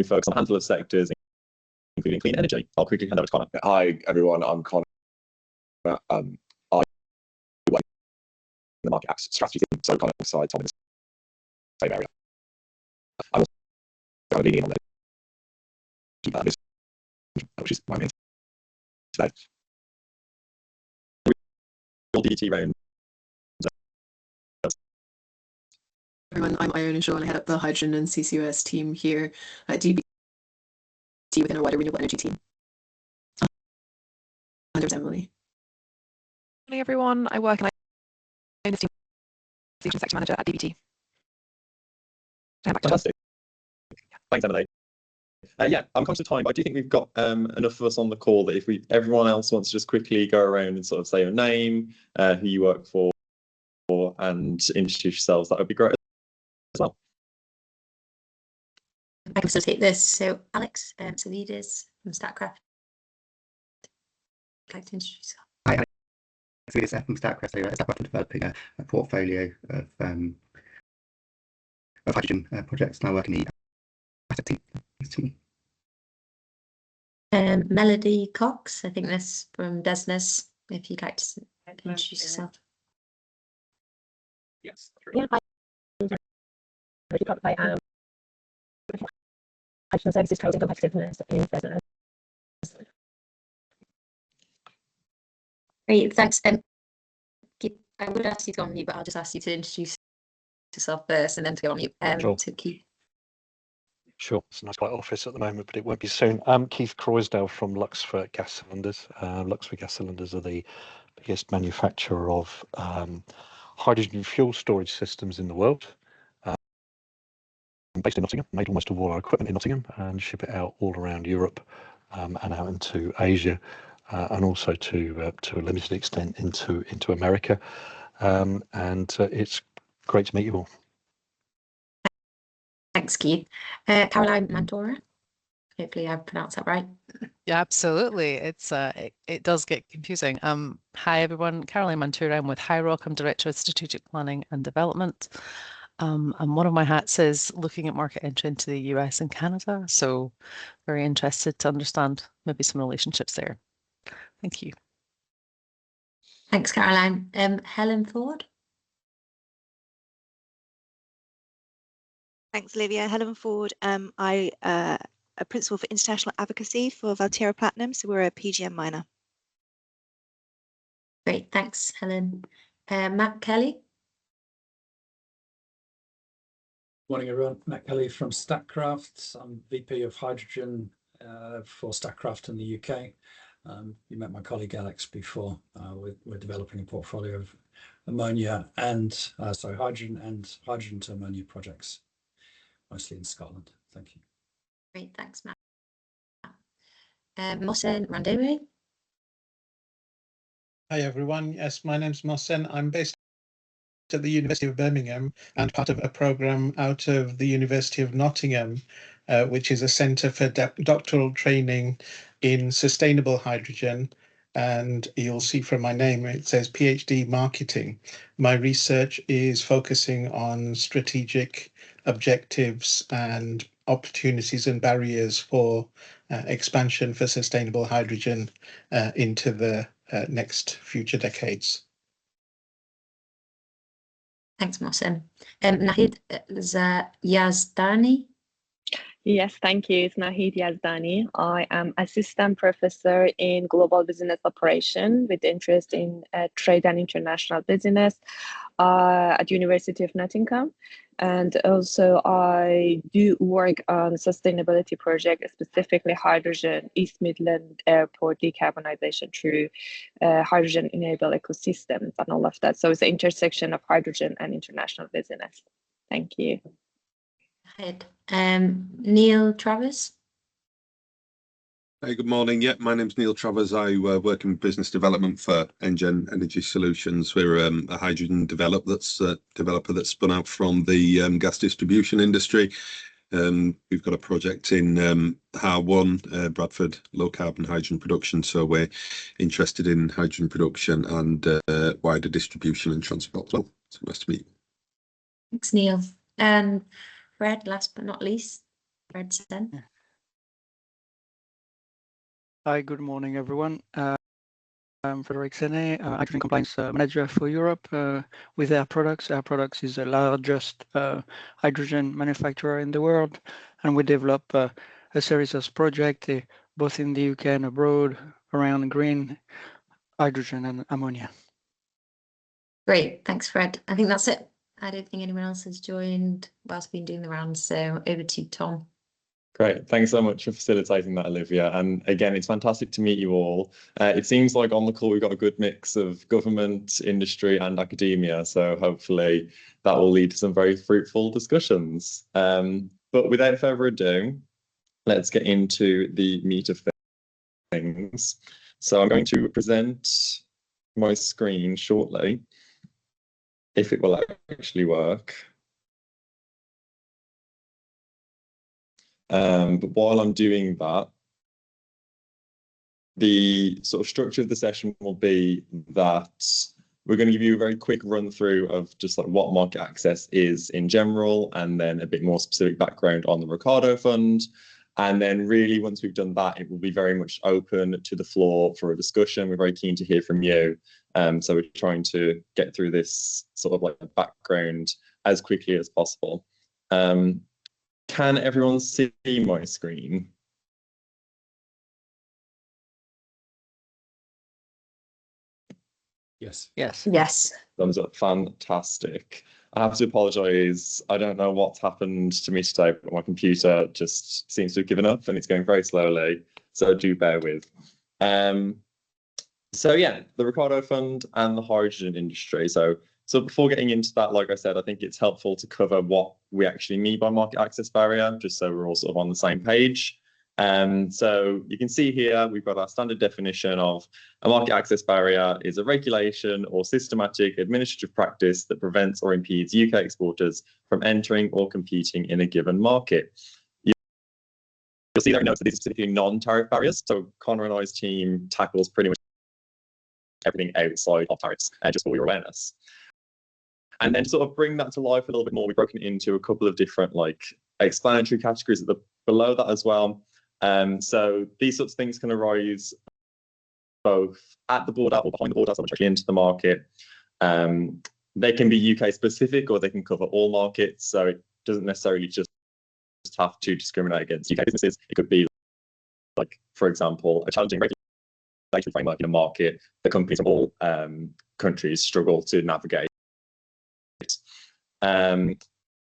focus on a handful of sectors, including clean energy. I'll quickly hand over to Connor. Hi everyone, I'm Connor. I work in the market access strategy team, so kind of alongside Tom in the same area. I'm also leading on the which is my main today. DT round. Everyone, I'm Ione Shaw and I head up the hydrogen and CCUS team here at DBT within our wider renewable energy team. And there's Emily. Morning everyone, I work in the Solution Sector Manager at DBT. Fantastic. Thanks, Emily. Yeah, I'm conscious of time, but I do think we've got enough of us on the call that if everyone else wants to just quickly go around and sort of say your name, who you work for, and introduce yourselves, that would be great as well. I can facilitate this. So Alex Salidas from StatCraft. I'd like to introduce yourself. Hi, Alex Salidas from StatCraft. So StatCraft are developing a portfolio of hydrogen projects, and I work in the asset team. Melody Cox, I think that's from Desnes, if you'd like to introduce yourself. Yes. Yeah, I am hydrogen services trading competitiveness in business. Great, thanks. I would ask you to go on mute, but I'll just ask you to introduce yourself first and then to go on mute Sure. to Keith. Sure, it's a nice quiet office at the moment, but it won't be soon. I'm Keith Croysdale from Luxfer Gas Cylinders. Luxfer Gas Cylinders are the biggest manufacturer of hydrogen fuel storage systems in the world. Based in Nottingham, made almost all our equipment in Nottingham and ship it out all around Europe and out into Asia and also to a limited extent into America. It's great to meet you all. Thanks, Keith. Caroline Mandora. Hopefully I pronounced that right. Yeah, absolutely. It does get confusing. Hi everyone, Caroline Mantura. I'm with High Rock. I'm Director of Strategic Planning and Development. And one of my hats is looking at market entry into the US and Canada. So very interested to understand maybe some relationships there. Thank you. Thanks, Caroline. Helen Ford. Thanks, Olivia. Helen Ford. I a principal for international advocacy for Valterra Platinum, so we're a PGM miner. Great, thanks, Helen. Matt Kelly. Morning, everyone. Matt Kelly from StatCraft. I'm VP of Hydrogen for StatCraft in the UK. You met my colleague Alex before. We're developing a portfolio of ammonia and hydrogen and hydrogen to ammonia projects, mostly in Scotland. Thank you. Great, thanks, Matt. Mohsen Randewe. Hi, everyone. Yes, my name's Mohsen. I'm based at the University of Birmingham and part of a programme out of the University of Nottingham, which is a centre for doctoral training in sustainable hydrogen. And you'll see from my name, it says PhD Marketing. My research is focusing on strategic objectives and opportunities and barriers for expansion for sustainable hydrogen into the next future decades. Thanks, Mohsen. Nahid Yazdani. Yes, thank you. It's Nahid Yazdani. I am assistant professor in global business operation with interest in trade and international business at University of Nottingham. And also I do work on sustainability project, specifically hydrogen, East Midland Airport decarbonization through hydrogen enabled ecosystems and all of that. So it's the intersection of hydrogen and international business. Thank you. Neil Travers. Hey, good morning. Yeah, my name's Neil Travers. I work in business development for Engen Energy Solutions. We're a hydrogen developer that's spun out from the gas distribution industry. We've got a project in Har1, Bradford, low carbon hydrogen production. So we're interested in hydrogen production and wider distribution and transport as well. So nice to meet you. Thanks, Neil. And Fred, last but not least. Fred Sen. Hi, good morning, everyone. I'm Frederic Senet, Hydrogen Compliance Manager for Europe with Air Products. Air Products is the largest hydrogen manufacturer in the world, and we develop a series of projects both in the UK and abroad around green hydrogen and ammonia. Great, thanks, Fred. I think that's it. I don't think anyone else has joined whilst we've been doing the rounds, so over to you, Tom. Great. Thanks so much for facilitating that, Olivia. And again, it's fantastic to meet you all. It seems like on the call, we've got a good mix of government, industry and academia. So hopefully that will lead to some very fruitful discussions. But without further ado, let's get into the meat of things. So I'm going to present my screen shortly, if it will actually work. But while I'm doing that, the sort of structure of the session will be that we're going to give you a very quick run through of just like what market access is in general, and then a bit more specific background on the Ricardo Fund. And then really, once we've done that, it will be very much open to the floor for a discussion. We're very keen to hear from you. So we're trying to get through this sort of like background as quickly as possible. Can everyone see my screen? Yes. Yes. Yes. Thumbs up. Fantastic. I have to apologize. I don't know what's happened to me today, but my computer just seems to have given up and it's going very slowly. So do bear with. So yeah, the Ricardo Fund and the hydrogen industry. So before getting into that, like I said, I think it's helpful to cover what we actually mean by market access barrier, just so we're all sort of on the same page. So you can see here, we've got our standard definition of a market access barrier is a regulation or systematic administrative practice that prevents or impedes UK exporters from entering or competing in a given market. You'll see there notes that these are specifically non-tariff barriers. So Connor and I's team tackles pretty much everything outside of tariffs, just for your awareness. And then to sort of bring that to life a little bit more, we've broken it into a couple of different like explanatory categories at the below that as well. So these sorts of things can arise both at the border or behind the border, so actually into the market. They can be UK specific or they can cover all markets. So it doesn't necessarily just have to discriminate against UK businesses. It could be like, for example, a challenging regulatory framework in a market that companies from all countries struggle to navigate.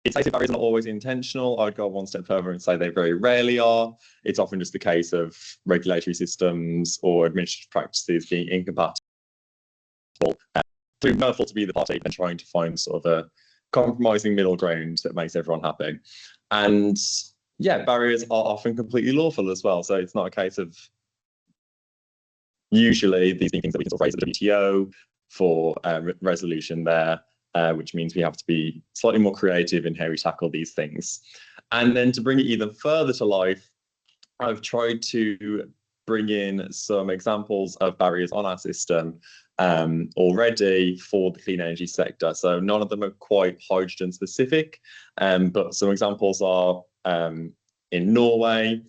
It's like barriers are not always intentional. I'd go one step further and say they very rarely are. It's often just the case of regulatory systems or administrative practices being incompatible through no fault to be the party and trying to find sort of a compromising middle ground that makes everyone happy. And yeah, barriers are often completely lawful as well. So it's not a case of usually these being things that we can sort of raise at the WTO for resolution there. Which means we have to be slightly more creative in how we tackle these things. And then to bring it even further to life, I've tried to bring in some examples of barriers on our system already for the clean energy sector. So none of them are quite hydrogen specific, but some examples are in Norway,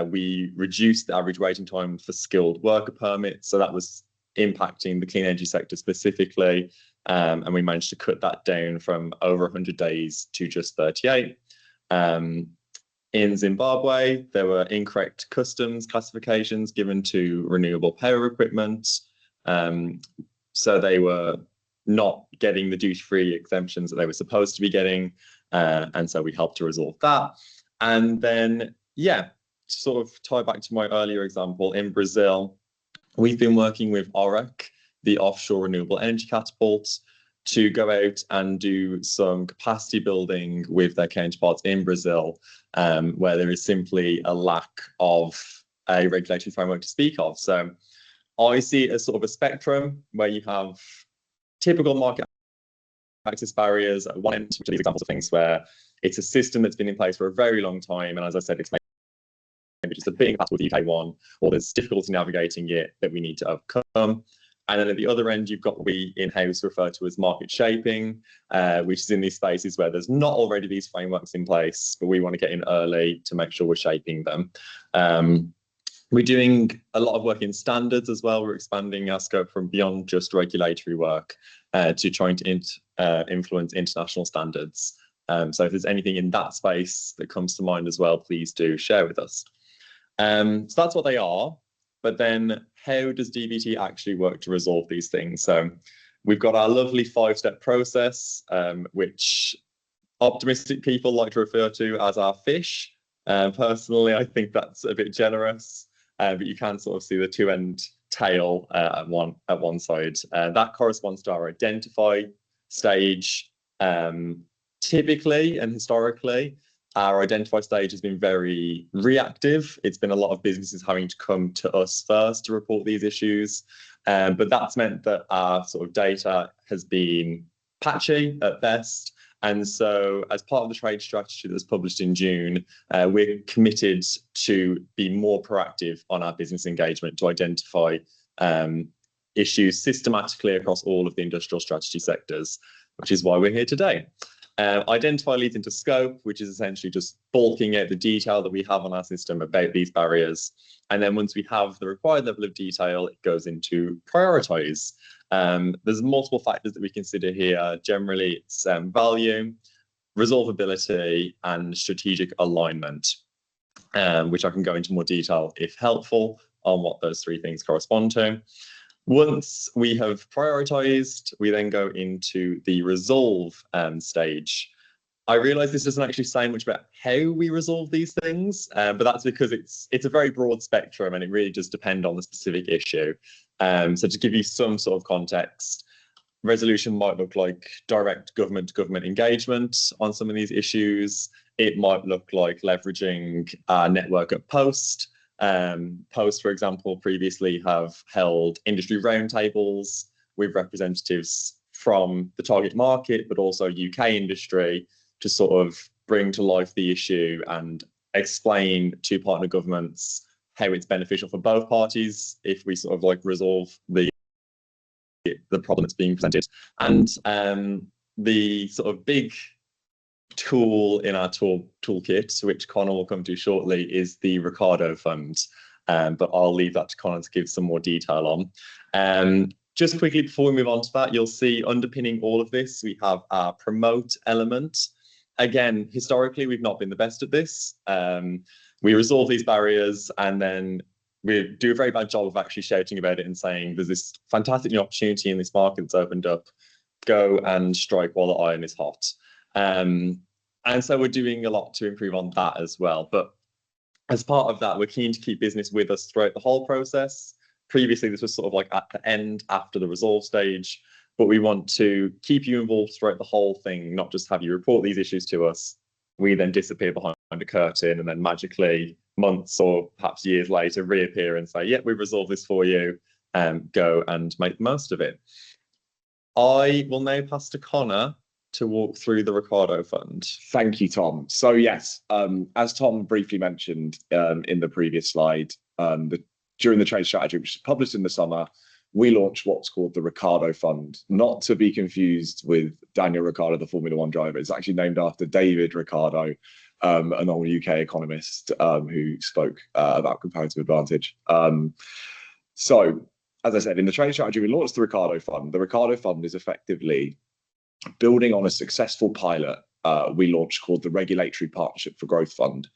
we reduced the average waiting time for skilled worker permits. So that was impacting the clean energy sector specifically. And we managed to cut that down from over 100 days to just 38. In Zimbabwe, there were incorrect customs classifications given to renewable power equipment. So they were not getting the duty-free exemptions that they were supposed to be getting. And so we helped to resolve that. And then, yeah, to sort of tie back to my earlier example, in Brazil, we've been working with OREC, the Offshore Renewable Energy Catapult, to go out and do some capacity building with their counterparts in Brazil, where there is simply a lack of a regulatory framework to speak of. So I see it as sort of a spectrum where you have typical market access barriers at one end, which are these examples of things where it's a system that's been in place for a very long time. And as I said, it's maybe just a bit incompatible with the UK one, or there's difficulty navigating it that we need to overcome. And then at the other end, you've got what we in-house refer to as market shaping, which is in these spaces where there's not already these frameworks in place, but we want to get in early to make sure we're shaping them. We're doing a lot of work in standards as well. We're expanding our scope from beyond just regulatory work to trying to influence international standards. So if there's anything in that space that comes to mind as well, please do share with us. So that's what they are. But then how does DBT actually work to resolve these things? So we've got our lovely 5-step process, which optimistic people like to refer to as our fish. Personally, I think that's a bit generous, but you can sort of see the 2-end tail at one side. That corresponds to our identify stage. Typically and historically, our identify stage has been very reactive. It's been a lot of businesses having to come to us first to report these issues. But that's meant that our sort of data has been patchy at best. And so as part of the trade strategy that was published in June, we're committed to be more proactive on our business engagement to identify issues systematically across all of the industrial strategy sectors, which is why we're here today. Identify leads into scope, which is essentially just bulking out the detail that we have on our system about these barriers. And then once we have the required level of detail, it goes into prioritize. There's multiple factors that we consider here. Generally, it's value, resolvability, and strategic alignment, which I can go into more detail if helpful on what those 3 things correspond to. Once we have prioritized, we then go into the resolve stage. I realize this doesn't actually say much about how we resolve these things, but that's because it's a very broad spectrum and it really does depend on the specific issue. So to give you some sort of context, resolution might look like direct government-to-government engagement on some of these issues. It might look like leveraging our network at Post. Post, for example, previously have held industry roundtables with representatives from the target market, but also UK industry to sort of bring to life the issue and explain to partner governments how it's beneficial for both parties if we sort of like resolve the problem that's being presented. And the sort of big tool in our toolkit, which Connor will come to shortly, is the Ricardo Fund. But I'll leave that to Connor to give some more detail on. Just quickly before we move on to that, you'll see underpinning all of this, we have our promote element. Again, historically, we've not been the best at this. We resolve these barriers and then we do a very bad job of actually shouting about it and saying there's this fantastic new opportunity in this market that's opened up. Go and strike while the iron is hot. And so we're doing a lot to improve on that as well. But as part of that, we're keen to keep business with us throughout the whole process. Previously, this was sort of like at the end after the resolve stage, but we want to keep you involved throughout the whole thing, not just have you report these issues to us. We then disappear behind a curtain and then magically months or perhaps years later reappear and say, yeah, we've resolved this for you, go and make the most of it. I will now pass to Connor to walk through the Ricardo Fund. Thank you, Tom. So yes, as Tom briefly mentioned in the previous slide, during the trade strategy, which was published in the summer, we launched what's called the Ricardo Fund, not to be confused with Daniel Ricciardo, the Formula One driver. It's actually named after David Ricardo, an old UK economist who spoke about comparative advantage. So, as I said, in the trade strategy, we launched the Ricardo Fund. The Ricardo Fund is effectively building on a successful pilot we launched called the Regulatory Partnership for Growth Fund.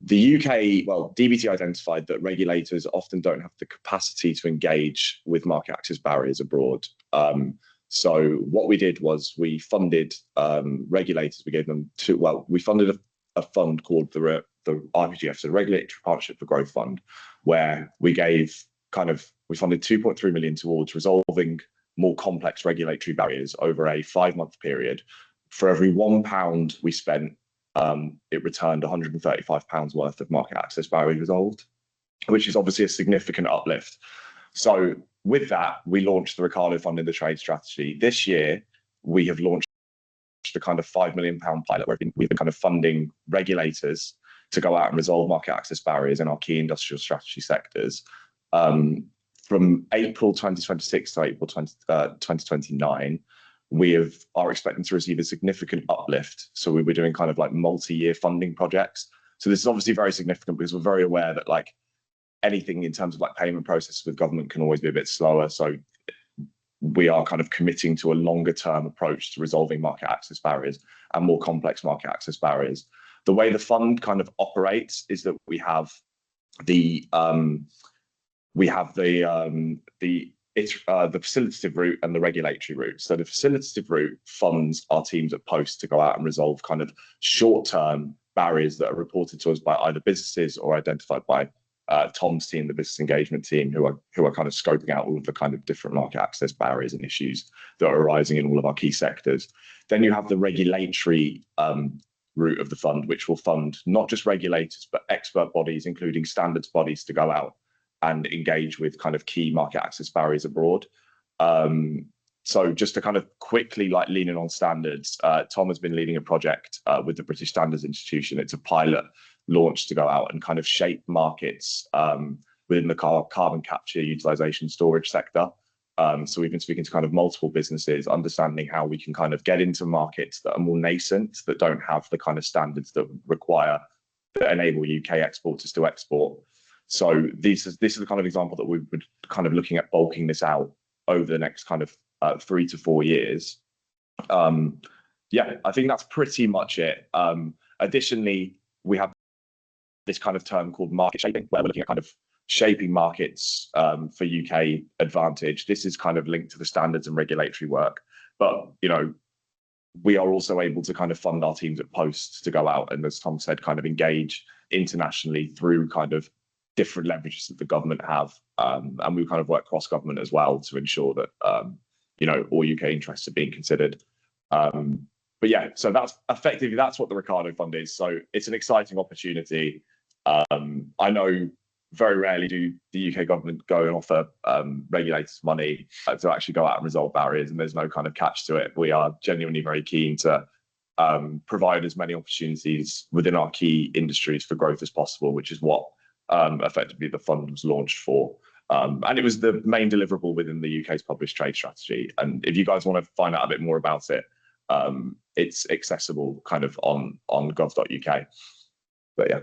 The UK, well, DBT identified that regulators often don't have the capacity to engage with market access barriers abroad. So what we did was we funded regulators. We gave them we funded a fund called the RPGF, so the Regulatory Partnership for Growth Fund, where we funded 2.3 million towards resolving more complex regulatory barriers over a 5-month period. For every £1 we spent, it returned £135 worth of market access barriers resolved, which is obviously a significant uplift. So with that, we launched the Ricardo Fund in the trade strategy. This year, we have launched the kind of £5 million pilot where we've been kind of funding regulators to go out and resolve market access barriers in our key industrial strategy sectors. from April 2026 to April 2029, we are expecting to receive a significant uplift. So we were doing kind of like multi-year funding projects. So this is obviously very significant because we're very aware that like anything in terms of like payment processes with government can always be a bit slower. So we are kind of committing to a longer term approach to resolving market access barriers and more complex market access barriers. The way the fund kind of operates is that we have the facilitative route and the regulatory route. So the facilitative route funds our teams at Post to go out and resolve kind of short-term barriers that are reported to us by either businesses or identified by Tom's team, the business engagement team, who are kind of scoping out all of the kind of different market access barriers and issues that are arising in all of our key sectors. Then you have the regulatory route of the fund, which will fund not just regulators, but expert bodies, including standards bodies, to go out and engage with kind of key market access barriers abroad. So just to kind of quickly like lean in on standards, Tom has been leading a project with the British Standards Institution. It's a pilot launch to go out and kind of shape markets within the carbon capture, utilization, storage sector. So we've been speaking to kind of multiple businesses, understanding how we can kind of get into markets that are more nascent, that don't have the kind of standards that enable UK exporters to export. So this is the kind of example that we're kind of looking at bulking this out over the next kind of 3 to 4 years. Yeah, I think that's pretty much it. Additionally, we have this kind of term called market shaping, where we're looking at kind of shaping markets for UK advantage. This is kind of linked to the standards and regulatory work, but you know, we are also able to kind of fund our teams at Post to go out and, as Tom said, kind of engage internationally through kind of different leverages that the government have, and we kind of work cross government as well to ensure that you know, all UK interests are being considered. But yeah, so that's effectively what the Ricardo Fund is. So it's an exciting opportunity. I know very rarely do the UK government go and offer regulators money to actually go out and resolve barriers, and there's no kind of catch to it. We are genuinely very keen to provide as many opportunities within our key industries for growth as possible, which is what effectively the fund was launched for. And it was the main deliverable within the UK's published trade strategy. And if you guys want to find out a bit more about it, it's accessible kind of on gov.uk. But yeah.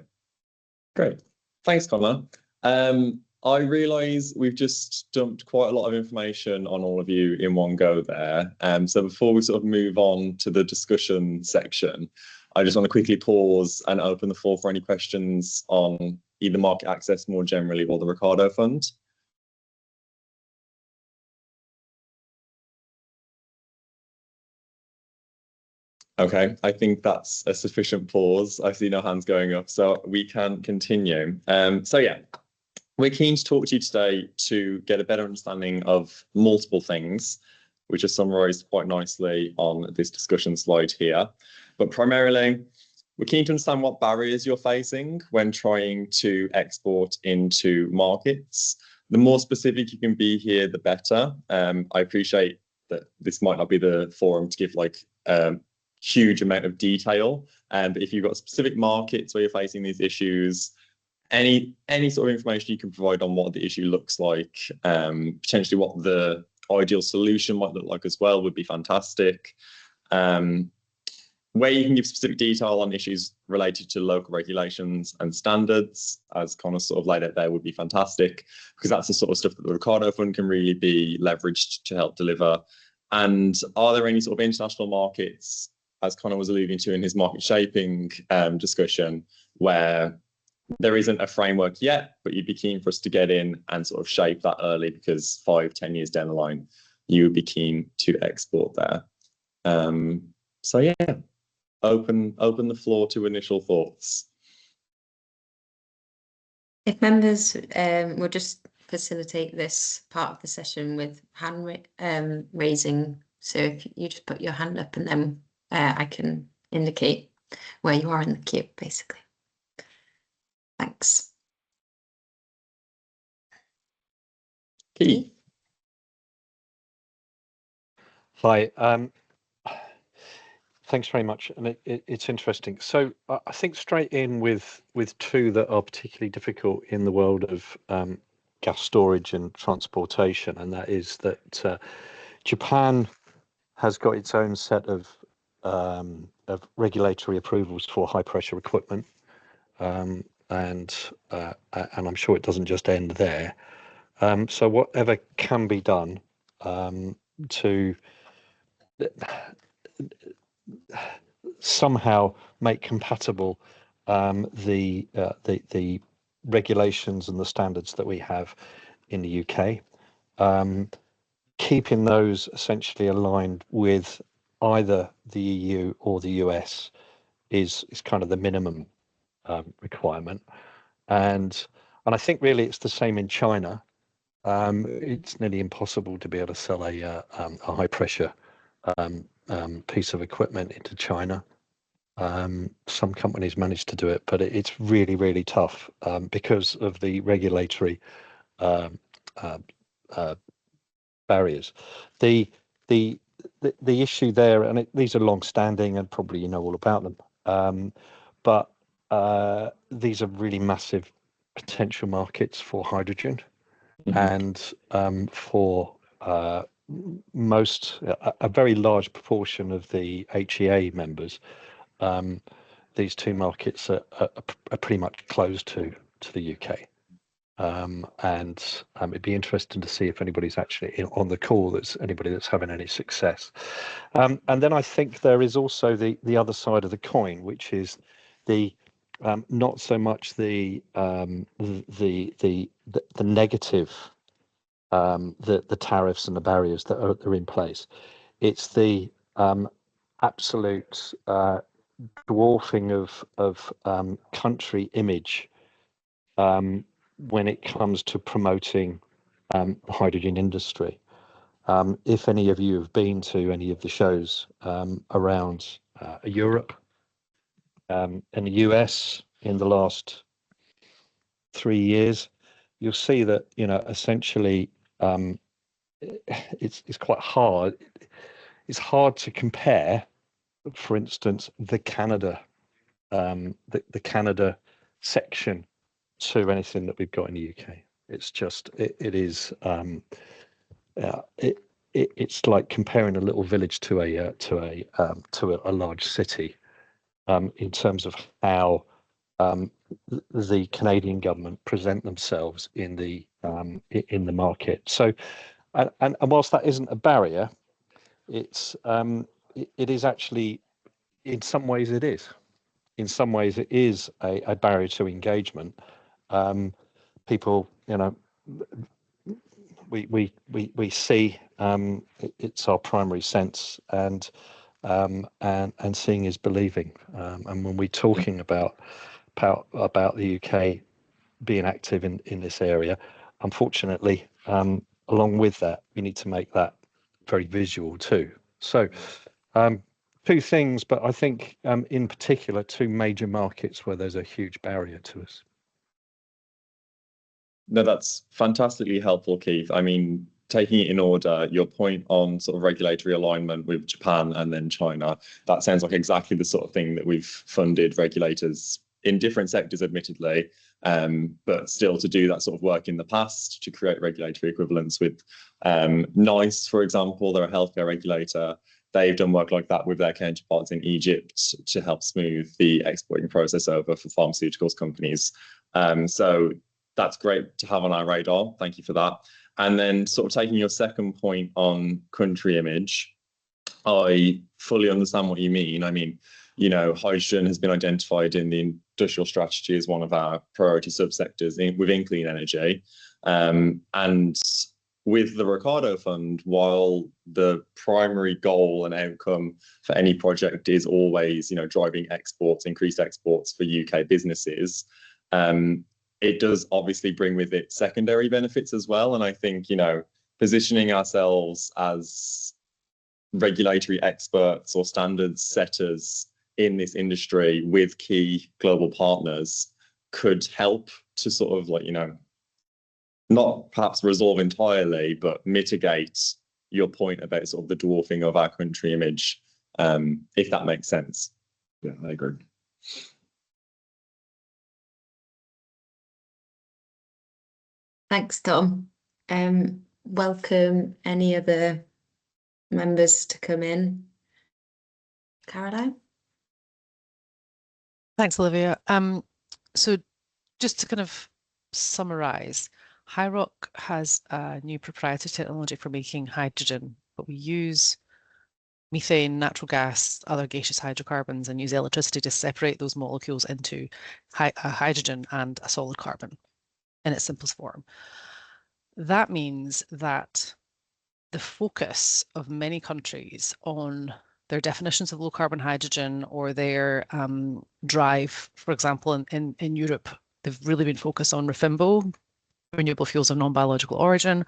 Great. Thanks, Connor. I realise we've just dumped quite a lot of information on all of you in one go there. So before we sort of move on to the discussion section, I just want to quickly pause and open the floor for any questions on either market access more generally or the Ricardo Fund. Okay, I think that's a sufficient pause. I see no hands going up, so we can continue. So yeah, we're keen to talk to you today to get a better understanding of multiple things, which are summarised quite nicely on this discussion slide here. But primarily, we're keen to understand what barriers you're facing when trying to export into markets. The more specific you can be here, the better. I appreciate that this might not be the forum to give like huge amount of detail, but if you've got specific markets where you're facing these issues, any sort of information you can provide on what the issue looks like, potentially what the ideal solution might look like as well, would be fantastic. Where you can give specific detail on issues related to local regulations and standards, as Connor sort of laid out there, would be fantastic, because that's the sort of stuff that the Ricardo Fund can really be leveraged to help deliver. And are there any sort of international markets, as Connor was alluding to in his market shaping discussion, where there isn't a framework yet, but you'd be keen for us to get in and sort of shape that early, because 5-10 years down the line, you would be keen to export there. So yeah, open the floor to initial thoughts. If members will just facilitate this part of the session with hand raising. So if you just put your hand up and then I can indicate where you are in the queue, basically. Thanks. Keith. Hi. Thanks very much, and it's interesting. So I think straight in with two that are particularly difficult in the world of gas storage and transportation, and that is that Japan has got its own set of regulatory approvals for high pressure equipment, and I'm sure it doesn't just end there. So whatever can be done to somehow make compatible the regulations and the standards that we have in the UK, keeping those essentially aligned with either the EU or the US is kind of the minimum requirement, and I think really it's the same in China. It's nearly impossible to be able to sell a high pressure piece of equipment into China. Some companies manage to do it, but it's really, really tough because of the regulatory barriers. The issue there, and these are long standing, and probably you know all about them, but these are really massive potential markets for hydrogen. And for most, a very large proportion of the HEA members, these two markets are pretty much closed to the UK. And it'd be interesting to see if anybody's actually on the call, that's anybody that's having any success. And then I think there is also the other side of the coin, which is the not so much the negative, the tariffs and the barriers that are in place. It's the absolute dwarfing of country image when it comes to promoting the hydrogen industry. If any of you have been to any of the shows around Europe and the US in the last 3 years, you'll see that, you know, essentially it's quite hard. It's hard to compare, for instance, the Canada section to anything that we've got in the UK. It's just it's like comparing a little village to a large city in terms of how the Canadian government present themselves in the market. So, and whilst that isn't a barrier, it is actually, in some ways it is. In some ways it is a barrier to engagement. People, you know, we see it's our primary sense, and seeing is believing. And when we're talking about the UK being active in this area, unfortunately, along with that, we need to make that very visual too. So two things, but I think in particular two major markets where there's a huge barrier to us. No, that's fantastically helpful, Keith. I mean, taking it in order, your point on sort of regulatory alignment with Japan and then China, that sounds like exactly the sort of thing that we've funded regulators in different sectors, admittedly, but still to do that sort of work in the past to create regulatory equivalence with NICE, for example. They're a healthcare regulator. They've done work like that with their counterparts in Egypt to help smooth the exporting process over for pharmaceuticals companies. So that's great to have on our radar. Thank you for that. And then sort of taking your second point on country image, I fully understand what you mean. I mean, you know, hydrogen has been identified in the industrial strategy as one of our priority subsectors within clean energy. And with the Ricardo Fund, while the primary goal and outcome for any project is always, you know, driving exports, increased exports for UK businesses, it does obviously bring with it secondary benefits as well. And I think, you know, positioning ourselves as regulatory experts or standards setters in this industry with key global partners could help to sort of, like, you know, not perhaps resolve entirely, but mitigate your point about sort of the dwarfing of our country image, if that makes sense. Yeah, I agree. Thanks, Tom. Welcome any other members to come in. Caroline? Thanks, Olivia. So just to kind of summarize, HiRock has a new proprietary technology for making hydrogen, but we use methane, natural gas, other gaseous hydrocarbons, and use electricity to separate those molecules into hydrogen and a solid carbon in its simplest form. That means that the focus of many countries on their definitions of low carbon hydrogen or their drive, for example, in Europe, they've really been focused on REFIMBO, renewable fuels of non-biological origin.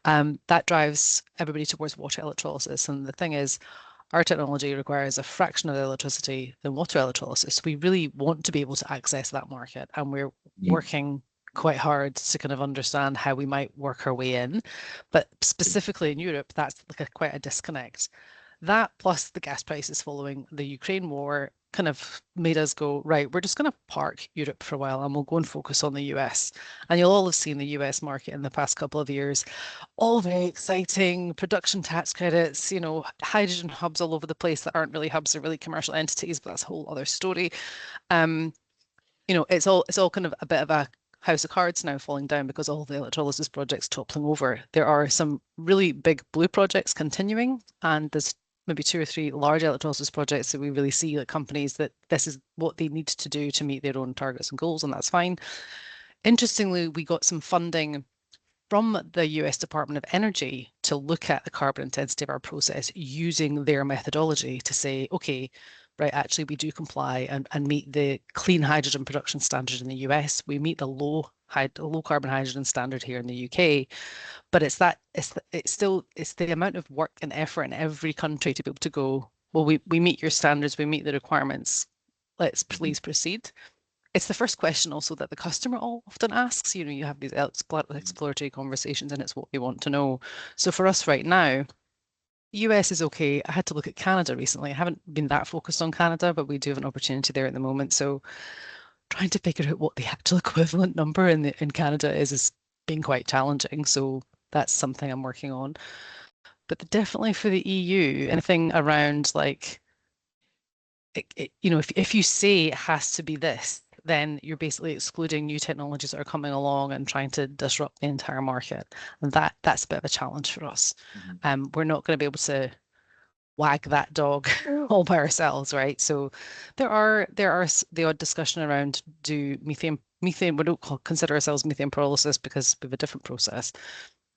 That drives everybody towards water electrolysis. And the thing is, our technology requires a fraction of the electricity than water electrolysis. We really want to be able to access that market, and we're working quite hard to kind of understand how we might work our way in. But specifically in Europe, that's like quite a disconnect. That plus the gas prices following the Ukraine war kind of made us go, right, we're just going to park Europe for a while and we'll go and focus on the US. And you'll all have seen the US market in the past couple of years, all very exciting, production tax credits, you know, hydrogen hubs all over the place that aren't really hubs, they're really commercial entities, but that's a whole other story. You know, it's all kind of a bit of a house of cards now falling down because all the electrolysis projects toppling over. There are some really big blue projects continuing, and there's maybe 2 or 3 large electrolysis projects that we really see like companies that this is what they need to do to meet their own targets and goals, and that's fine. Interestingly, we got some funding from the US Department of Energy to look at the carbon intensity of our process using their methodology to say, okay, right, actually we do comply and meet the clean hydrogen production standard in the US. We meet the low carbon hydrogen standard here in the UK. But it's the amount of work and effort in every country to be able to go, well, we meet your standards, we meet the requirements, let's please proceed. It's the first question also that the customer often asks. You know, you have these exploratory conversations and it's what they want to know. So for us right now, US is okay. I had to look at Canada recently. I haven't been that focused on Canada, but we do have an opportunity there at the moment. So trying to figure out what the actual equivalent number in Canada is being quite challenging. So that's something I'm working on. But definitely for the EU, anything around like, you know, if you say it has to be this, then you're basically excluding new technologies that are coming along and trying to disrupt the entire market. And that's a bit of a challenge for us. We're not going to be able to wag that dog all by ourselves, right? So there are the odd discussion around do methane, we don't consider ourselves methane pyrolysis because we have a different process.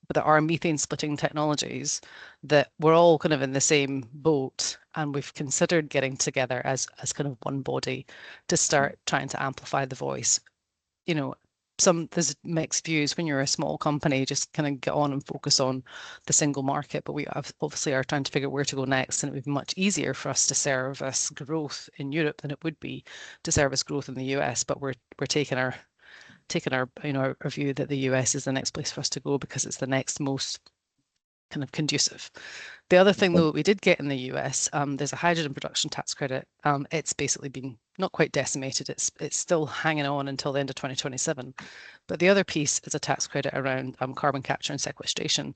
But there are methane splitting technologies that we're all kind of in the same boat, and we've considered getting together as kind of one body to start trying to amplify the voice. You know, there's mixed views when you're a small company, just kind of get on and focus on the single market. But we obviously are trying to figure out where to go next, and it would be much easier for us to service growth in Europe than it would be to service growth in the US. But we're taking our you know, our view that the US is the next place for us to go because it's the next most kind of conducive. The other thing though we did get in the US, there's a hydrogen production tax credit. It's basically been not quite decimated. It's still hanging on until the end of 2027. But the other piece is a tax credit around carbon capture and sequestration.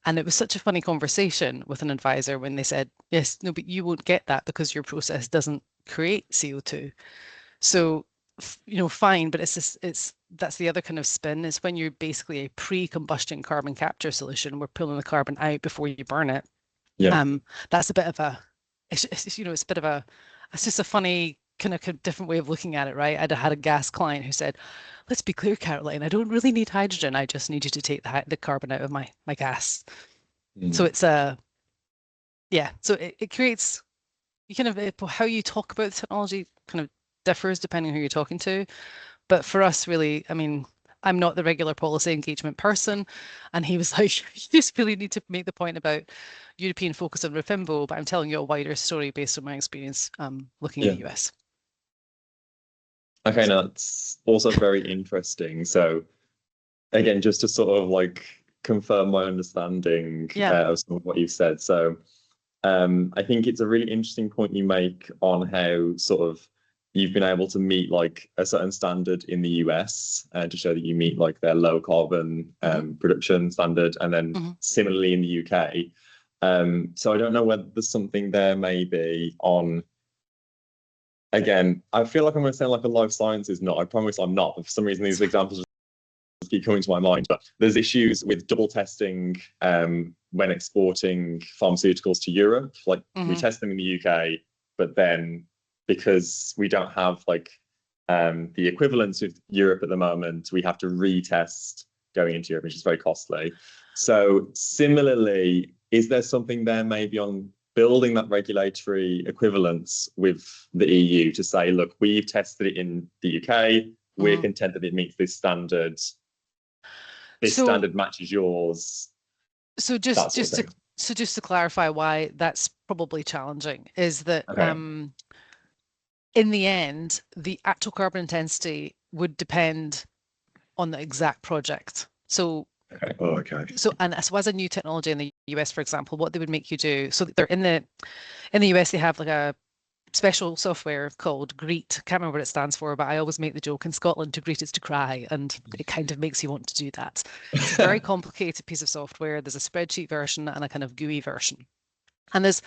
And it was such a funny conversation with an advisor when they said, yes, no, but you won't get that because your process doesn't create CO2. So, you know, fine, but that's the other kind of spin is when you're basically a pre-combustion carbon capture solution, we're pulling the carbon out before you burn it. Yeah. That's a bit of a, you know, it's just a funny kind of different way of looking at it, right? I had a gas client who said, let's be clear, Caroline, I don't really need hydrogen. I just need you to take the carbon out of my gas. So it's yeah, so it creates, you kind of, how you talk about the technology kind of differs depending on who you're talking to. But for us, really, I mean, I'm not the regular policy engagement person. And he was like, you just really need to make the point about European focus on REFIMBO, but I'm telling you a wider story based on my experience looking at the US. Okay, now that's also very interesting. So again, just to sort of like confirm my understanding of some of what you've said. So I think it's a really interesting point you make on how sort of you've been able to meet like a certain standard in the US to show that you meet like their low carbon production standard, and then similarly in the UK. So I don't know whether there's something there maybe on, again, I feel like I'm going to sound like a life sciences nut. I promise I'm not, but for some reason these examples just keep coming to my mind. But there's issues with double testing when exporting pharmaceuticals to Europe. Like we test them in the UK, but then because we don't have like the equivalence of Europe at the moment, we have to retest going into Europe, which is very costly. So similarly, is there something there maybe on building that regulatory equivalence with the EU to say, look, we've tested it in the UK, we're content that it meets this standard, this standard matches yours. So just to clarify why that's probably challenging is that in the end, the actual carbon intensity would depend on the exact project. So So, and so as a new technology in the US, for example, what they would make you do, so they're in the US, they have like a special software called GREET. I can't remember what it stands for, but I always make the joke in Scotland, to greet is to cry, and it kind of makes you want to do that. It's a very complicated piece of software. There's a spreadsheet version and a kind of GUI version. And there's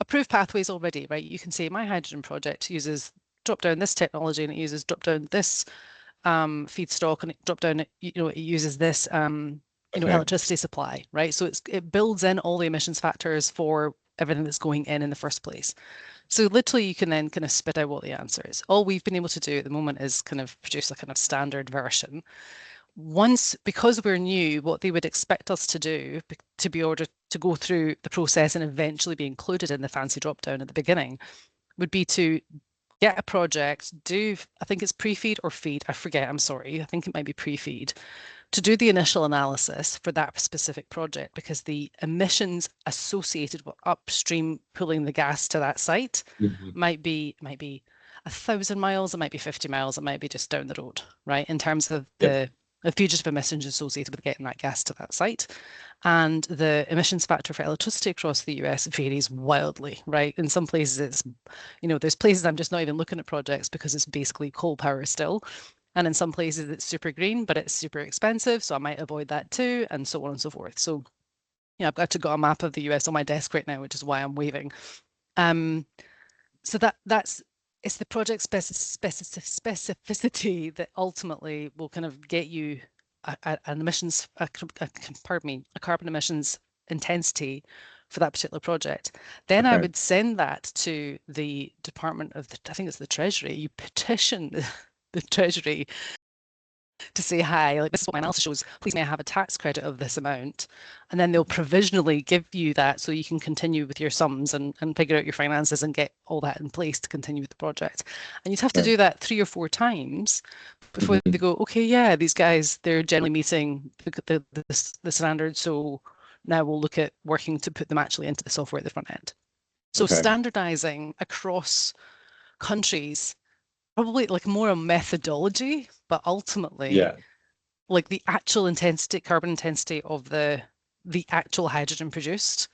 approved pathways already, right? You can say my hydrogen project uses drop down this technology, and it uses drop down this feedstock, and it drop down, you know, it uses this you know, electricity supply, right? So it builds in all the emissions factors for everything that's going in the first place. So literally you can then kind of spit out what the answer is. All we've been able to do at the moment is kind of produce a kind of standard version. Once, because we're new, what they would expect us to do to be ordered to go through the process and eventually be included in the fancy drop down at the beginning would be to get a project, do, I think it's pre-feed or feed, I forget, I'm sorry, I think it might be pre-feed, to do the initial analysis for that specific project, because the emissions associated with upstream pulling the gas to that site might be 1,000 miles, it might be 50 miles, it might be just down the road, right? In terms of the fugitive emissions associated with getting that gas to that site. And the emissions factor for electricity across the US varies wildly, right? In some places it's, you know, there's places I'm just not even looking at projects because it's basically coal power still. And in some places it's super green, but it's super expensive. So I might avoid that too, and so on and so forth. So, you know, I've actually got a map of the US on my desk right now, which is why I'm waving. So that's, it's the project specificity that ultimately will kind of get you an emissions, pardon me, a carbon emissions intensity for that particular project. Then I would send that to the Department of, I think it's the Treasury. You petition the Treasury to say, hi, like this is what my analysis shows, please may I have a tax credit of this amount, and then they'll provisionally give you that so you can continue with your sums and figure out your finances and get all that in place to continue with the project. And you'd have to do that 3 or 4 times before they go, okay, yeah, these guys, they're generally meeting the standard, so now we'll look at working to put them actually into the software at the front end. So standardizing across countries, probably like more a methodology, but ultimately like the actual intensity, carbon intensity of the actual hydrogen produced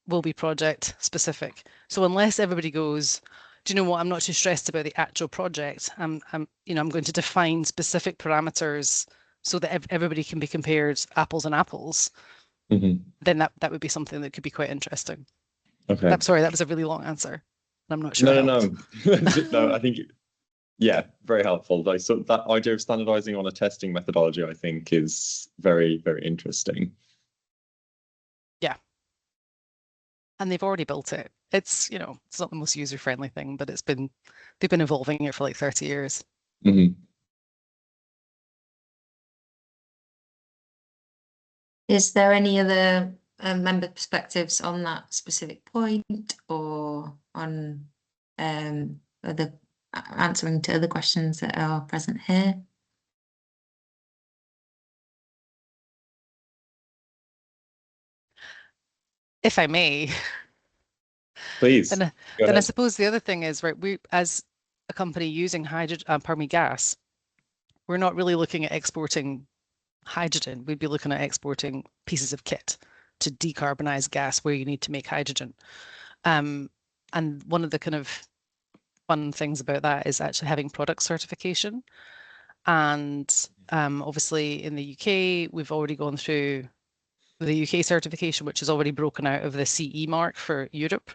will be project specific. So unless everybody goes, do you know what, I'm not too stressed about the actual project, I'm you know, I'm going to define specific parameters so that everybody can be compared apples and apples, then that would be something that could be quite interesting. I'm sorry, that was a really long answer. I'm not sure. No, I think very helpful. Like, so that idea of standardizing on a testing methodology, I think, is very, very interesting. Yeah. And they've already built it. It's, you know, it's not the most user-friendly thing, but they've been evolving it for like 30 years. Is there any other member perspectives on that specific point, or on other answering to other questions that are present here? If I may, please. Then I suppose the other thing is, right, we as a company using gas, we're not really looking at exporting hydrogen. We'd be looking at exporting pieces of kit to decarbonize gas where you need to make hydrogen. And one of the kind of fun things about that is actually having product certification. And obviously in the UK, we've already gone through the UK certification, which is already broken out of the CE mark for Europe.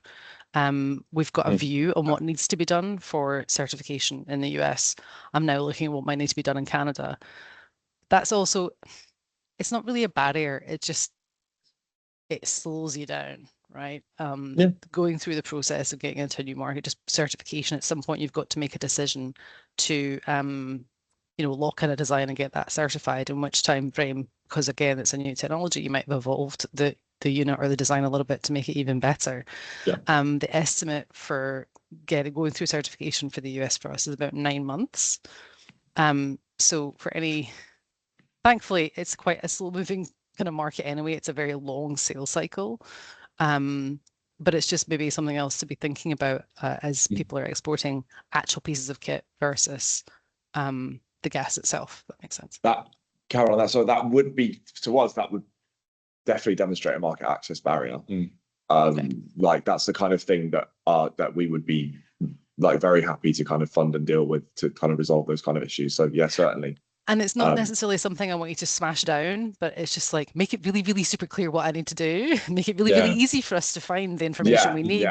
We've got a view on what needs to be done for certification in the US. I'm now looking at what might need to be done in Canada. That's also, it's not really a barrier. It slows you down, right? Going through the process of getting into a new market, just certification, at some point you've got to make a decision to lock in a design and get that certified, in which time frame, because again, it's a new technology, you might have evolved the unit or the design a little bit to make it even better. The estimate for going through certification for the US for us is about 9 months. So thankfully, it's quite a slow moving kind of market anyway. It's a very long sales cycle. But it's just maybe something else to be thinking about as people are exporting actual pieces of kit versus the gas itself. If that makes sense. Carol, that would be, to us, that would definitely demonstrate a market access barrier. Like that's the kind of thing that we would be like very happy to kind of fund and deal with to kind of resolve those kind of issues. So yeah, certainly. And it's not necessarily something I want you to smash down, but it's just like make it really, really super clear what I need to do, make it really, really easy for us to find the information we need.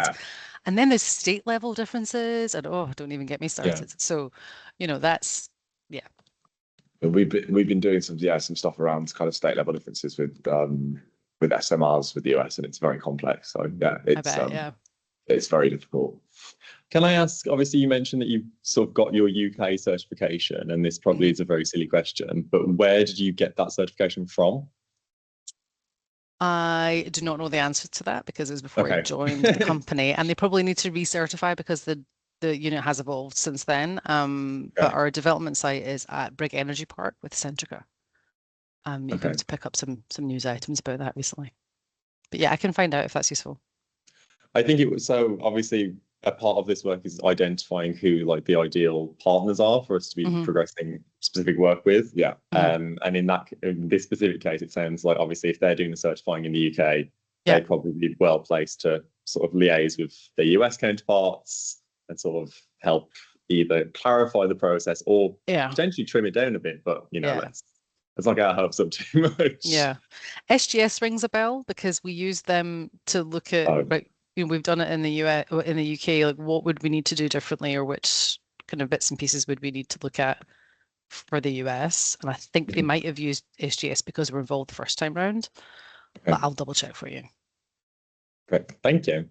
And then there's state level differences, and don't even get me started. So, that's We've been doing some stuff around kind of state level differences with SMRs with the US, and it's very complex. So it's very difficult. Can I ask, obviously you mentioned that you've sort of got your UK certification, and this probably is a very silly question, but where did you get that certification from? I do not know the answer to that because it was before I joined the company, and they probably need to recertify because the unit has evolved since then. But our development site is at Brig Energy Park with Centrica. You'll be able to pick up some news items about that recently. But yeah, I can find out if that's useful. I think it was, so obviously a part of this work is identifying who like the ideal partners are for us to be progressing specific work with. And in this specific case, it sounds like obviously if they're doing the certifying in the UK, they're probably well placed to sort of liaise with their US counterparts and sort of help either clarify the process or potentially trim it down a bit. But let's not get our hopes up too much. SGS rings a bell because we use them to look at we've done it in the US or in the UK, like what would we need to do differently, or which kind of bits and pieces would we need to look at for the US. And I think they might have used SGS because we're involved the first time round, but I'll double check for you. Great, thank you.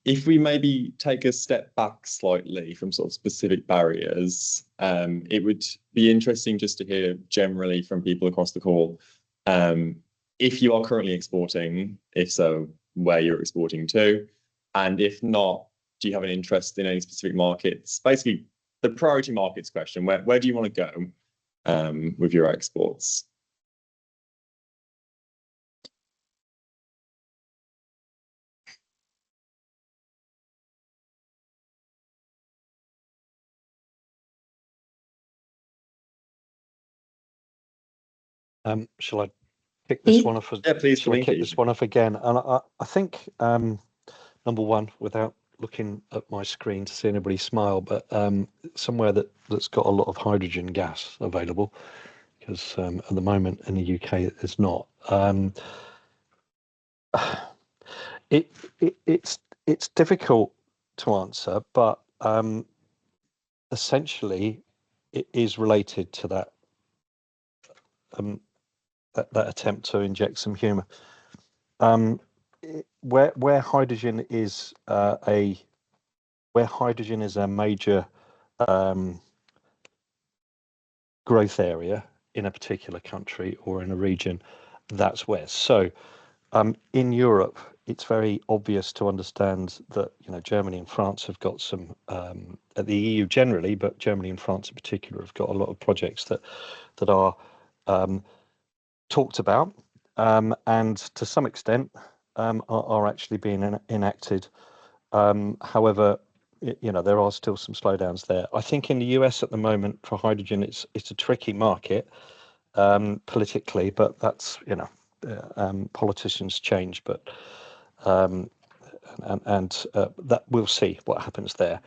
If we maybe take a step back slightly from sort of specific barriers, it would be interesting just to hear generally from people across the call, if you are currently exporting, if so, where you're exporting to, and if not, do you have an interest in any specific markets? Basically, the priority markets question, where do you want to go with your exports? Shall I pick this one off? Yeah, please. Shall I kick this one off again? And I think number one, without looking at my screen to see anybody smile, but somewhere that's got a lot of hydrogen gas available, because at the moment in the UK it's not. It's difficult to answer, but essentially it is related to that. That attempt to inject some humour, where hydrogen is a major growth area in a particular country or in a region, that's where. So in Europe, it's very obvious to understand that Germany and France have got some at the EU generally, but Germany and France in particular have got a lot of projects that are talked about and to some extent are actually being enacted. However, there are still some slowdowns there. I think in the US at the moment for hydrogen, it's a tricky market politically, but that's politicians change. But and that we'll see what happens there.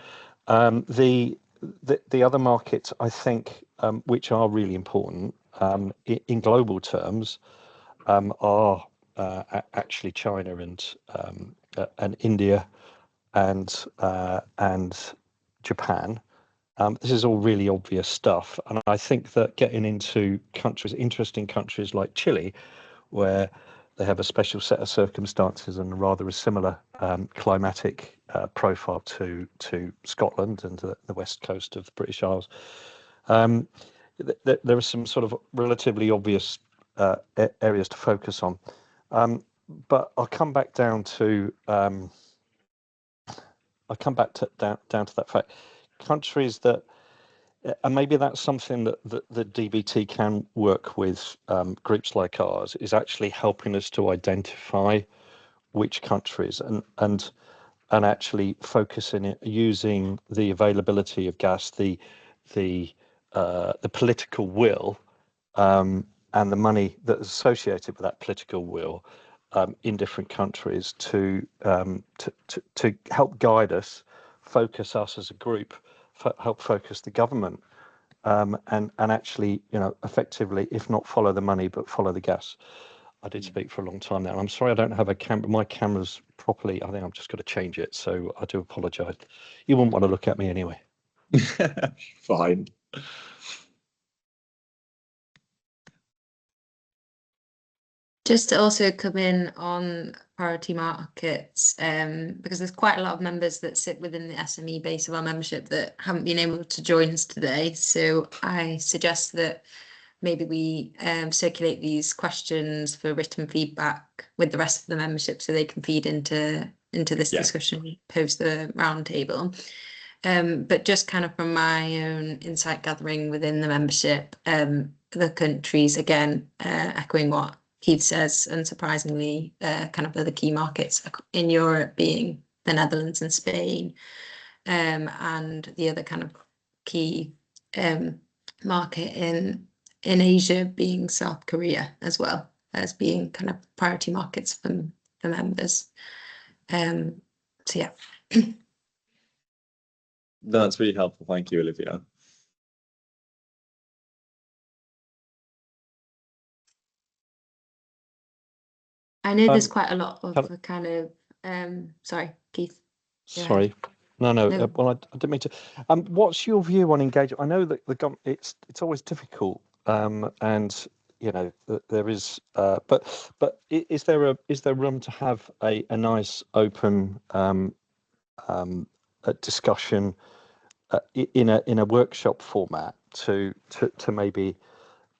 The other markets, I think, which are really important in global terms, are actually China and India and Japan. This is all really obvious stuff, and I think that getting into interesting countries like Chile, where they have a special set of circumstances and rather a similar climatic profile to Scotland and the west coast of the British Isles. There are some sort of relatively obvious areas to focus on, but I'll come back down to down to that fact. Countries that, and maybe that's something that the DBT can work with groups like ours, is actually helping us to identify which countries and actually focusing it using the availability of gas, the political will, and the money that's associated with that political will in different countries to help guide us, focus us as a group, help focus the government, and actually, effectively, if not follow the money, but follow the gas. I did speak for a long time now. I'm sorry I don't have a camera. My camera's properly. I think I'm just going to change it. So I do apologise. You wouldn't want to look at me anyway. Fine. Just to also come in on priority markets, because there's quite a lot of members that sit within the SME base of our membership that haven't been able to join us today. So I suggest that maybe we circulate these questions for written feedback with the rest of the membership so they can feed into this discussion post the roundtable. But just kind of from my own insight gathering within the membership, the countries, again, echoing what Keith says, unsurprisingly, kind of the key markets in Europe being the Netherlands and Spain, and the other kind of key market in Asia being South Korea, as well as being kind of priority markets for members. So yeah. That's really helpful. Thank you, Olivia. I know there's quite a lot of kind of sorry, Keith. Sorry. No. Well, I didn't mean to. What's your view on engagement? I know that the government, it's always difficult, and there is, but is there room to have a nice open discussion in a workshop format to maybe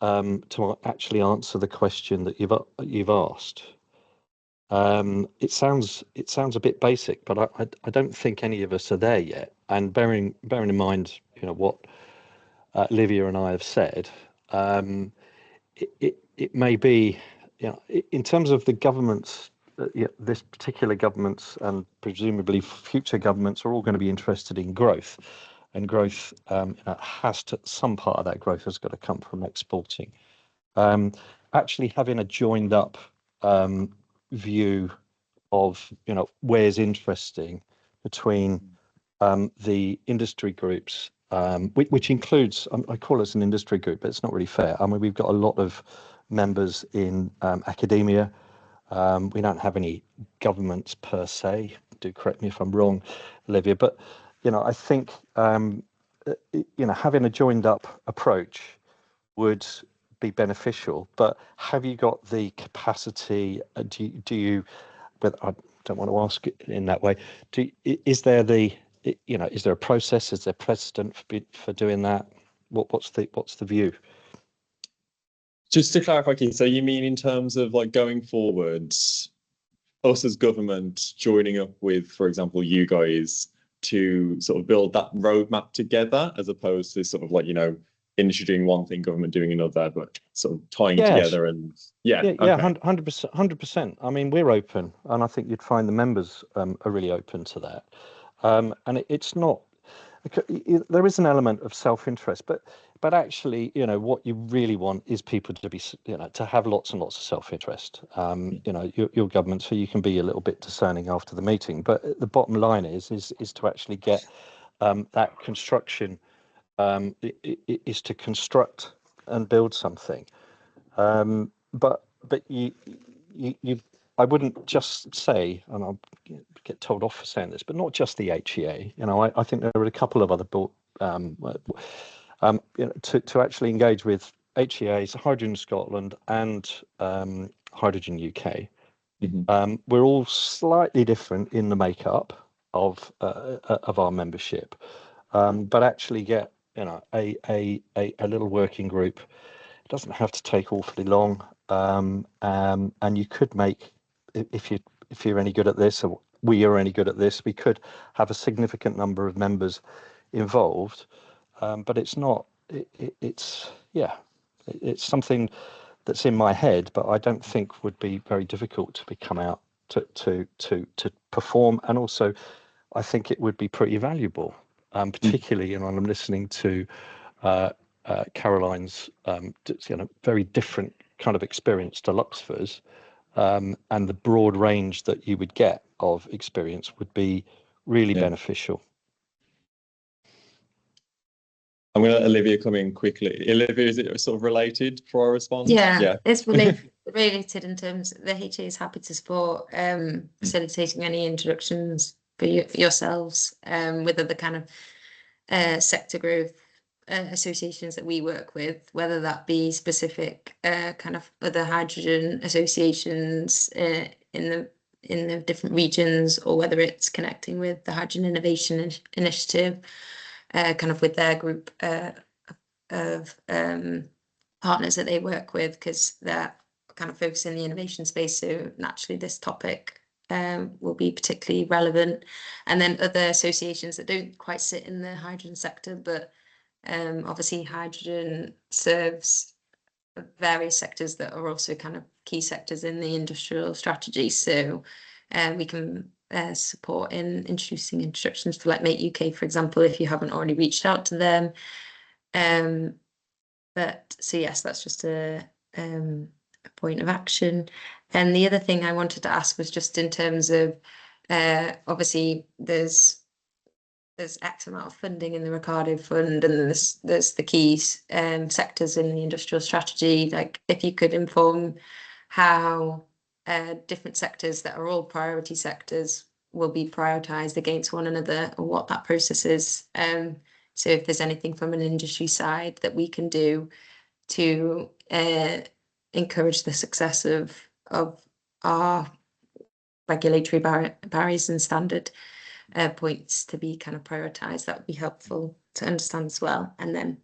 to actually answer the question that you've asked? It sounds a bit basic, but I don't think any of us are there yet. And bearing in mind, what Livia and I have said, it may be, in terms of the governments, this particular governments and presumably future governments are all going to be interested in growth, and growth has to, some part of that growth has got to come from exporting. Actually having a joined up view of where's interesting between the industry groups, which includes, I call us an industry group, but it's not really fair. I mean, we've got a lot of members in academia. We don't have any governments per se. Do correct me if I'm wrong, Olivia, but I think having a joined up approach would be beneficial. But have you got the capacity? Do you? But I don't want to ask it in that way. Is there is there a process? Is there precedent for doing that? What's the view? Just to clarify, Keith, so you mean in terms of like going forwards, us as government joining up with, for example, you guys to sort of build that roadmap together, as opposed to sort of like industry doing one thing, government doing another, but sort of tying together and yeah, 100%. I mean, we're open, and I think you'd find the members are really open to that. And it's not. there is an element of self-interest, but actually, you know, what you really want is people to be, you know, to have lots and lots of self-interest. You know, your government, so you can be a little bit discerning after the meeting, but the bottom line is to actually get that construction, is to construct and build something. But you I wouldn't just say, and I'll get told off for saying this, but not just the HEA. You know, I think there are a couple of other you know, to actually engage with HEAs, Hydrogen Scotland, and Hydrogen UK. We're all slightly different in the makeup of our membership, but actually get, you know, a little working group. It doesn't have to take awfully long, and you could make, if you're any good at this, or we are any good at this, we could have a significant number of members involved. But it's not. It's something that's in my head, but I don't think would be very difficult to come out to perform, and also I think it would be pretty valuable, particularly, you know, I'm listening to Caroline's you know, very different kind of experience to Luxfer's, and the broad range that you would get of experience would be really beneficial. I'm going to let Olivia come in quickly. Olivia, is it sort of related for our response? Yeah, it's related in terms, the HA is happy to support facilitating any introductions for yourselves with other kind of sector growth associations that we work with, whether that be specific kind of other hydrogen associations in the different regions, or whether it's connecting with the Hydrogen Innovation Initiative, kind of with their group of partners that they work with, because they're kind of focusing in the innovation space. So naturally this topic will be particularly relevant. And then other associations that don't quite sit in the hydrogen sector, but obviously hydrogen serves various sectors that are also kind of key sectors in the industrial strategy. So we can support in introducing instructions for like Make UK, for example, if you haven't already reached out to them. But so yes, that's just a point of action. And the other thing I wanted to ask was just in terms of obviously there's X amount of funding in the Ricardo Fund, and there's the key sectors in the industrial strategy. Like if you could inform how different sectors that are all priority sectors will be prioritized against one another, or what that process is. So if there's anything from an industry side that we can do to encourage the success of our regulatory barriers and standard points to be kind of prioritized, that would be helpful to understand as well. And then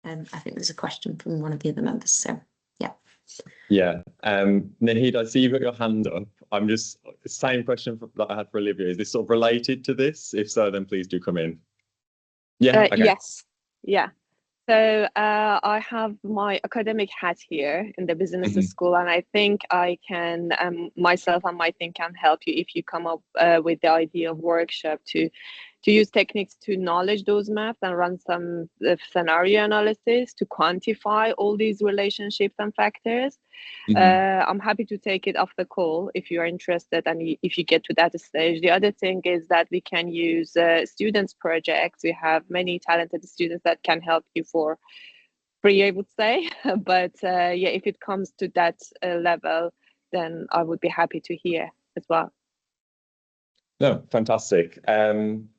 I think there's a question from one of the other members. So yeah. Nahid, I see you've got your hand up. I'm just, the same question that I had for Olivia. Is this sort of related to this? If so, then please do come in. Yeah. Okay. Yes. Yeah. So I have my academic hat here in the business school, and I think I can, myself and my team can help you if you come up with the idea of workshop to use techniques to knowledge those maps and run some scenario analysis to quantify all these relationships and factors. I'm happy to take it off the call if you are interested, and if you get to that stage. The other thing is that we can use students' projects. We have many talented students that can help you for free, I would say. But yeah, if it comes to that level, then I would be happy to hear as well. No, fantastic.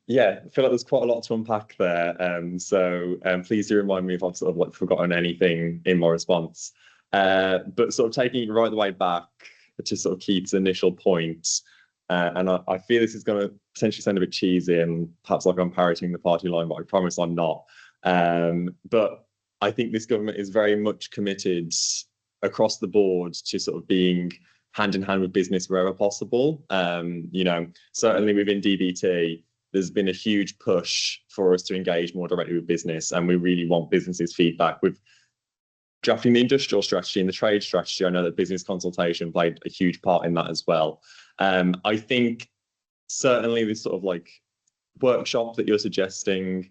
Yeah, I feel like there's quite a lot to unpack there. So please do remind me if I've sort of like forgotten anything in my response. But sort of taking it right the way back to sort of Keith's initial points, and I feel this is going to potentially sound a bit cheesy and perhaps like I'm parroting the party line, but I promise I'm not. But I think this government is very much committed across the board to sort of being hand in hand with business wherever possible. You know, certainly within DBT, there's been a huge push for us to engage more directly with business, and we really want businesses' feedback with drafting the industrial strategy and the trade strategy. I know that business consultation played a huge part in that as well. I think certainly this sort of like workshop that you're suggesting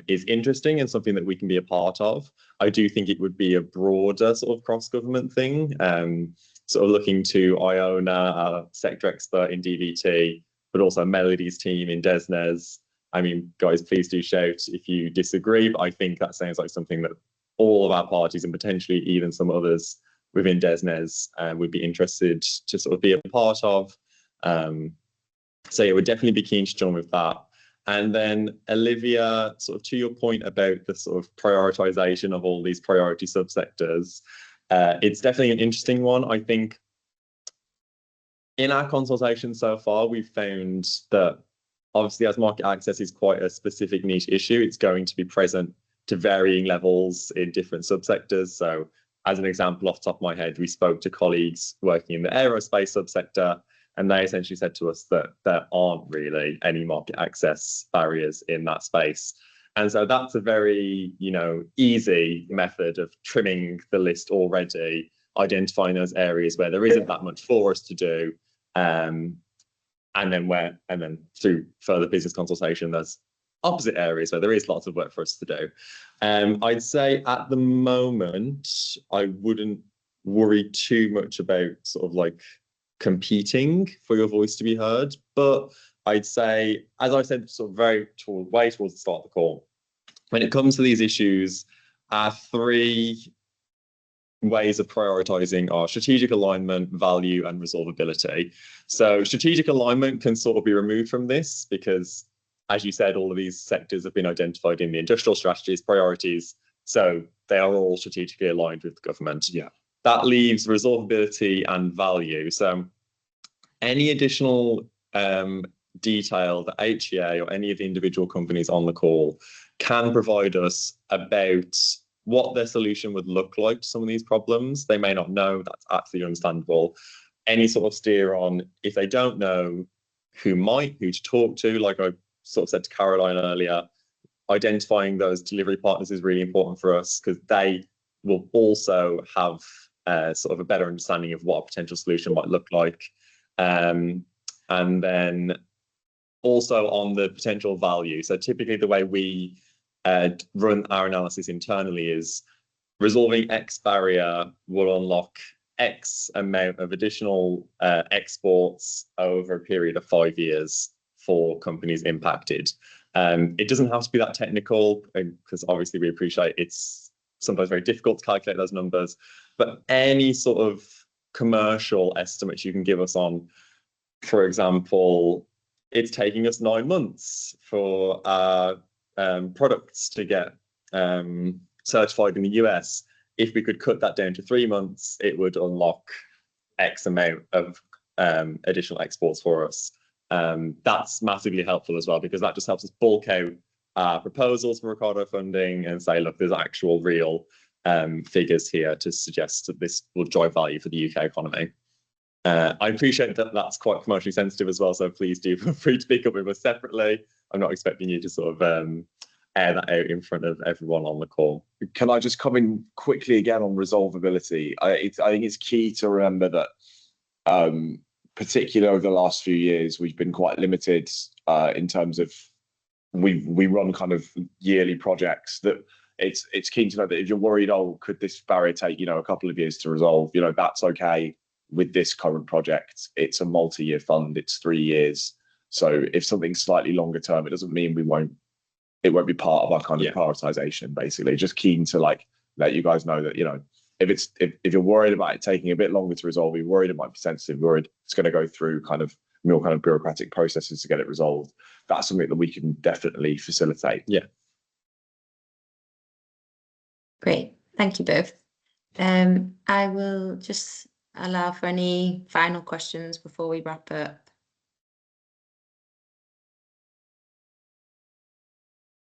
is interesting and something that we can be a part of. I do think it would be a broader sort of cross-government thing, sort of looking to Iona, our sector expert in DVT, but also Melody's team in DESNES. I mean, guys, please do shout if you disagree, but I think that sounds like something that all of our parties and potentially even some others within DESNES would be interested to sort of be a part of. So yeah, we'd definitely be keen to join with that. And then Olivia, sort of to your point about the sort of prioritization of all these priority subsectors, it's definitely an interesting one. I think in our consultation so far, we've found that obviously as market access is quite a specific niche issue, it's going to be present to varying levels in different subsectors. So as an example, off the top of my head, we spoke to colleagues working in the aerospace subsector, and they essentially said to us that there aren't really any market access barriers in that space. And so that's a very, easy method of trimming the list already, identifying those areas where there isn't that much for us to do. And then through further business consultation, there's opposite areas where there is lots of work for us to do. I'd say at the moment, I wouldn't worry too much about sort of like competing for your voice to be heard. But I'd say, as I said, sort of way towards the start of the call, when it comes to these issues, our three ways of prioritizing are strategic alignment, value, and resolvability. So strategic alignment can sort of be removed from this because, as you said, all of these sectors have been identified in the industrial strategies, priorities, so they are all strategically aligned with the government. Yeah. That leaves resolvability and value. So any additional detail that HEA or any of the individual companies on the call can provide us about what their solution would look like to some of these problems. They may not know, that's absolutely understandable. Any sort of steer on, if they don't know, who to talk to, like I sort of said to Caroline earlier, identifying those delivery partners is really important for us because they will also have sort of a better understanding of what a potential solution might look like. And then also on the potential value. So typically the way we run our analysis internally is resolving X barrier will unlock X amount of additional exports over a period of 5 years for companies impacted. It doesn't have to be that technical because obviously we appreciate it's sometimes very difficult to calculate those numbers, but any sort of commercial estimates you can give us on, for example, it's taking us 9 months for our products to get certified in the US. If we could cut that down to 3 months, it would unlock X amount of additional exports for us. That's massively helpful as well because that just helps us bulk out our proposals for Ricardo funding and say, look, there's actual real figures here to suggest that this will drive value for the UK economy. I appreciate that that's quite commercially sensitive as well, so please do feel free to pick up with us separately. I'm not expecting you to sort of air that out in front of everyone on the call. Can I just come in quickly again on resolvability? I think it's key to remember that, particularly over the last few years, we've been quite limited in terms of we run kind of yearly projects that it's keen to know that if you're worried, oh, could this barrier take a couple of years to resolve? That's okay. With this current project, it's a multi-year fund. It's 3 years. So if something's slightly longer term, it doesn't mean it won't be part of our kind of prioritization. Basically, just keen to let you guys know that if you're worried about it taking a bit longer to resolve, you're worried it might be sensitive, worried it's going to go through kind of more kind of bureaucratic processes to get it resolved. That's something that we can definitely facilitate. Yeah. Great, thank you both. I will just allow for any final questions before we wrap up.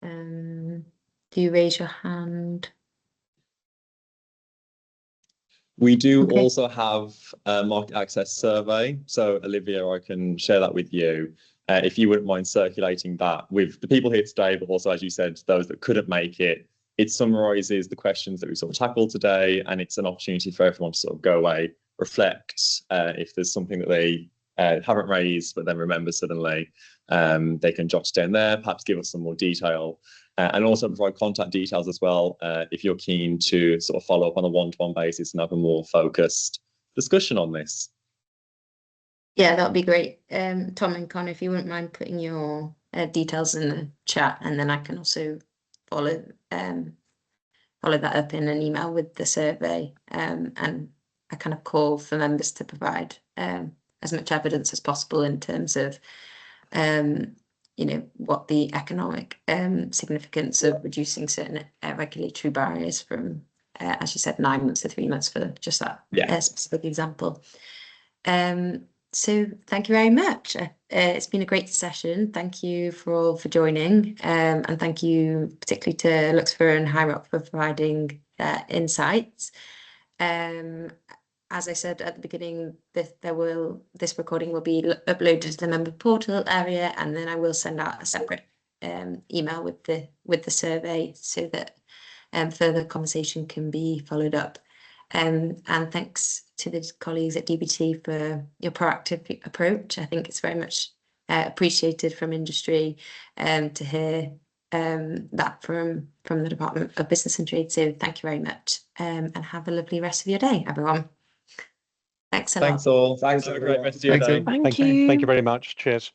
Do you raise your hand? We do also have a market access survey. So Olivia, I can share that with you. If you wouldn't mind circulating that with the people here today, but also, as you said, those that couldn't make it. It summarizes the questions that we sort of tackled today, and it's an opportunity for everyone to sort of go away, reflect if there's something that they haven't raised, but then remember suddenly. they can jot down there, perhaps give us some more detail, and also provide contact details as well if you're keen to sort of follow up on a one-to-one basis and have a more focused discussion on this. Yeah, that would be great. Tom and Con, if you wouldn't mind putting your details in the chat, and then I can also follow that up in an email with the survey, and a kind of call for members to provide as much evidence as possible in terms of what the economic significance of reducing certain regulatory barriers from, as you said, 9 months to 3 months for just that specific example. So thank you very much. It's been a great session. Thank you for joining, and thank you particularly to Luxfer and HiRock for providing insights. As I said at the beginning, this recording will be uploaded to the member portal area, and then I will send out a separate email with the survey so that further conversation can be followed up. And thanks to the colleagues at DBT for your proactive approach. I think it's very much appreciated from industry to hear that from the Department of Business and Trade. So thank you very much, and have a lovely rest of your day, everyone. Thanks a lot. Thanks all. Thanks. Have a great rest of your day. Thank you very much. Cheers.